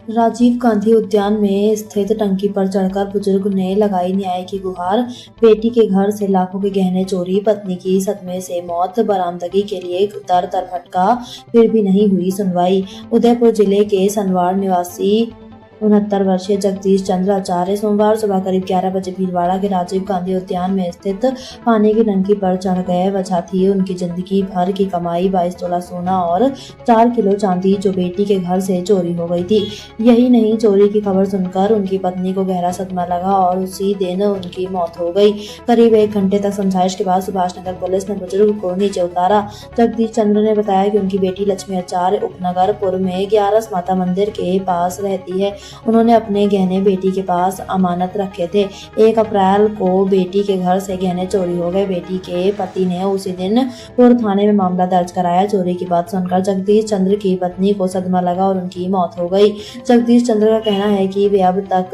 राजीव गांधी उद्यान में स्थित टंकी पर चढ़कर बुजुर्ग ने लगाई न्याय की गुहार। बेटी के घर से लाखों के गहने चोरी, पत्नी की सदमे से मौत, बरामदगी के लिए दर दर भटका, फिर भी नहीं हुई सुनवाई। उदयपुर जिले के सनवाड़ निवासी 69 वर्षीय जगदीश चंद्र आचार्य सोमवार सुबह करीब 11 बजे भीलवाड़ा के राजीव गांधी उद्यान में स्थित पानी की टंकी पर चढ़ गए। वजह थी उनकी जिंदगी भर की कमाई 22 तोला सोना और 4 किलो चांदी, जो बेटी के घर से चोरी हो गई थी। यही नहीं, चोरी की खबर सुनकर उनकी पत्नी को गहरा सदमा लगा और उसी दिन उनकी मौत हो गई। करीब 1 घंटे तक समझाइश के बाद सुभाष नगर पुलिस ने बुजुर्ग को नीचे उतारा। जगदीश चंद्र ने बताया कि उनकी बेटी लक्ष्मी आचार्य उपनगरपुर में 11 माता मंदिर के पास रहती है। उन्होंने अपने गहने बेटी के पास अमानत रखे थे। 1 अप्रैल को बेटी के घर से गहने चोरी हो गए। बेटी के पति ने उसी दिन पुर थाने में मामला दर्ज कराया। चोरी की बात सुनकर जगदीश चंद्र की पत्नी को सदमा लगा और उनकी मौत हो गई। जगदीश चंद्र का कहना है कि वे अब तक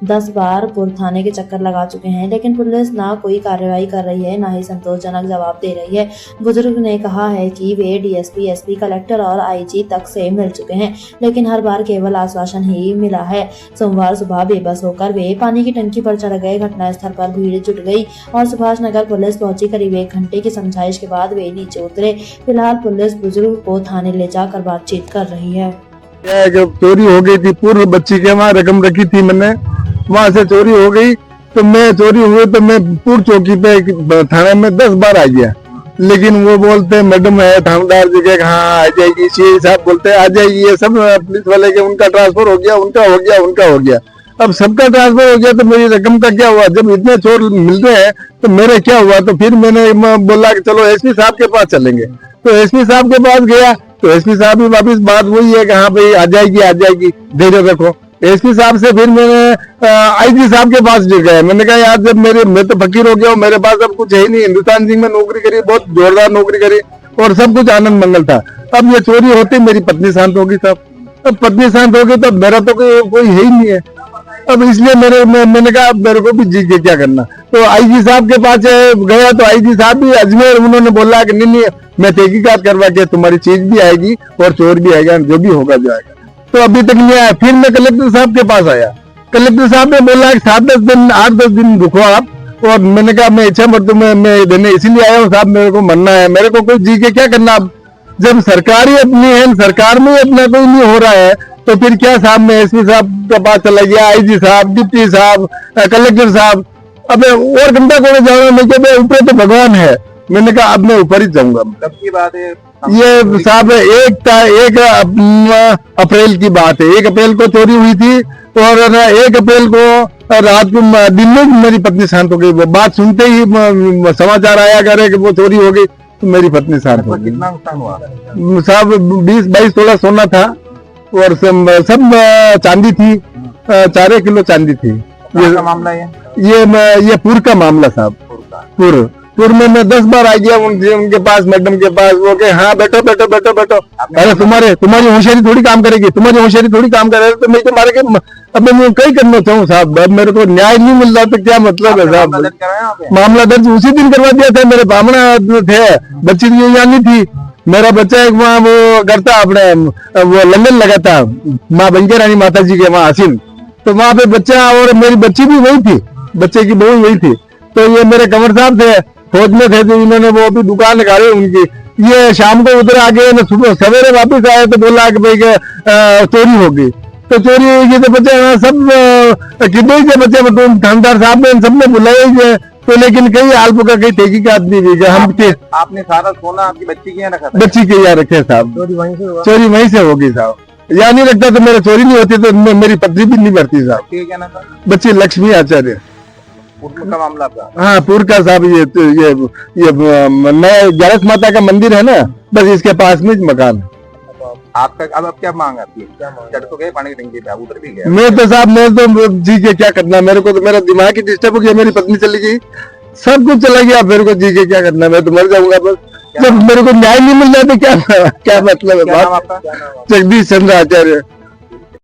10 बार पुर थाने के चक्कर लगा चुके हैं, लेकिन पुलिस ना कोई कार्रवाई कर रही है, ना ही संतोषजनक जवाब दे रही है। बुजुर्ग ने कहा है कि वे डीएसपी, एसपी, कलेक्टर और आईजी तक से मिल चुके हैं, लेकिन हर बार केवल आश्वासन ही मिला है। सोमवार सुबह बेबस होकर वे पानी की टंकी पर चढ़ गए। घटनास्थल पर भीड़ जुट गई और सुभाष नगर पुलिस पहुंची। करीब 1 घंटे की समझाइश के बाद वे नीचे उतरे। फिलहाल पुलिस बुजुर्ग को थाने ले जाकर बातचीत कर रही है। चोरी हो गई थी, पूर्व बच्ची के वहाँ रकम रखी थी मैंने, वहाँ से चोरी हो गई। तो मैं चोरी हुए तो मैं पूर्व चौकी पे थाने में 10 बार आ गया, लेकिन वो बोलते मैडम है थानेदार जी के, हाँ आ जाएगी, सीआई साहब बोलते आ जाएगी। ये सब पुलिस वाले के उनका ट्रांसफर हो गया, उनका हो गया। अब सबका ट्रांसफर हो गया तो मेरी रकम का क्या हुआ? जब इतने चोर मिल रहे हैं तो मेरे क्या हुआ? तो फिर मैंने बोला कि चलो एसपी साहब के पास चलेंगे। तो एसपी साहब के पास गया तो एसपी साहब भी वापिस बात वही है कि हाँ भाई आ जाएगी, धैर्य रखो। एसपी साहब से फिर मैंने आईजी साहब के पास गया। मैंने कहा यार, जब मैं तो फकीर हो गया हूँ, मेरे पास अब कुछ है ही नहीं। हिंदुस्तान जिंक में नौकरी करी, बहुत जोरदार नौकरी करी और सब कुछ आनंद मंगल था। अब ये चोरी होती मेरी पत्नी शांत होगी साहब। अब पत्नी शांत होगी तो मेरा तो कोई है ही नहीं है। अब इसलिए मैंने कहा मेरे को भी जी के क्या करना। तो आईजी साहब के पास गया तो आईजी साहब भी अजमेर, उन्होंने बोला कि नहीं मैं तहकीकात करवा के तुम्हारी चीज भी आएगी और चोर भी आएगा, जो भी होगा जो आएगा। तो अभी तक नहीं आया। फिर मैं कलेक्टर साहब के पास आया। कलेक्टर साहब ने बोला कि 7-10 दिन 8-10 दिन रुको आप। और मैंने कहा मैं इच्छा मृत्यु मैं देने इसीलिए आया हूँ साहब, मेरे को मरना है, मेरे को कोई जी के क्या करना। अब जब सरकार ही अपनी है, सरकार में अपना कोई नहीं हो रहा है, तो फिर क्या साहब? मैं एसपी साहब के पास चला गया, आईजी साहब, डिप्टी साहब, कलेक्टर साहब। अब और घंटा को जाऊंगा मैं, क्या ऊपर तो भगवान है। मैंने कहा अब मैं ऊपर ही जाऊंगा। कब की बात है ये साहब 1 अप्रैल की बात है। 1 अप्रैल को चोरी हुई थी और 1 अप्रैल को रात को दिन में मेरी पत्नी शांत हो गई। वो बात सुनते ही समाचार आया करे कि वो चोरी हो गई, तो मेरी पत्नी शांत हो गई। कितना नुकसान हुआ साहब? 20-22 तोला सोना था और सब चांदी थी, 4 किलो चांदी थी। ये मामला है ये पूर का मामला साहब। पूर में मैं 10 बार आ गया उनके पास, मैडम के पास। वो के हाँ बैठो। अरे तुम्हारी होशियारी थोड़ी काम करेगी, तो मैं तुम्हारे के अब मैं कई करना चाहूँ साहब। अब मेरे को न्याय नहीं मिल रहा तो क्या मतलब है साहब? मामला दर्ज उसी दिन करवा दिया था। मेरे बामणा थे, बच्ची की जानी थी। मेरा बच्चा एक वहाँ वो करता अपने वो लंदन लगा था माँ बंके रानी माता जी के वहाँ हसीन, तो वहाँ पे बच्चा और मेरी बच्ची भी वही थी, बच्चे की बहू वही थी। तो ये मेरे कंवर साहब थे, फौज में थे, तो इन्होंने वो भी दुकान निकाली उनकी। ये शाम को उधर आके सुबह सवेरे वापस आए तो बोला कि भाई चोरी हो गई। तो चोरी हुई तो बच्चे सब कितने के बच्चे थानेदार साहब ने सबने बुलाए तो, लेकिन कई आलपू का कई तहकीकात नहीं हुई। हम आपने सारा सोना आपकी बच्ची के यहाँ रखा था? बच्ची के यहाँ रखे साहब। चोरी वहीं से होगी साहब। या नहीं रखता तो मेरा चोरी नहीं होती, तो मेरी पत्नी भी नहीं मरती साहब। क्या नाम था? बच्ची लक्ष्मी आचार्य। का मामला था? हाँ पूर का साहब। ये नया 11 माता का मंदिर है ना, बस इसके पास में मकान। आपका अब क्या मांग आती है? चढ़ तो गए पानी की टंकी पे, उधर भी गए। मैं तो साहब मैं तो जी के क्या करना, मेरे को तो मेरा दिमाग ही डिस्टर्ब हो गया। मेरी पत्नी चली गई, सब कुछ चला गया, मेरे को जी के क्या करना? मैं तो मर जाऊंगा बस। जब मेरे को न्याय नहीं मिल जाता क्या मतलब है बात? जगदीश चंद्र आचार्य।